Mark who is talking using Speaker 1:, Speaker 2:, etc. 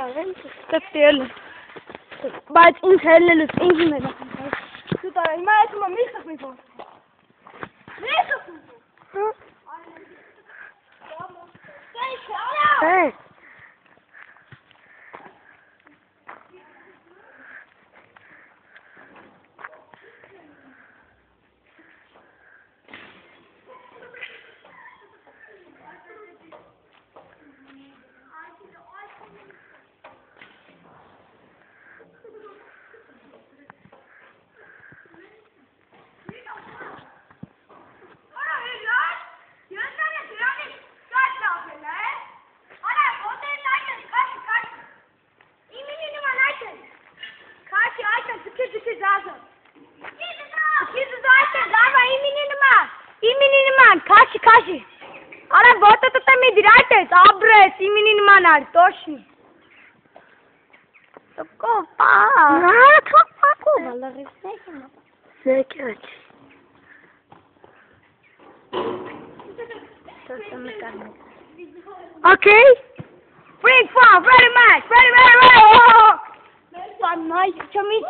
Speaker 1: Ստեպտել բայց ինձ հելնելուց ինձ մենա դու տարա հիմա այդում մի խփի փոս Kashi. Ara вот это ми дирайте, абре, имени нманар, точно. Такова. Такова, ларисекина. Секет. Okay. Bring far, ready match, ready. Oh. Panay, chami.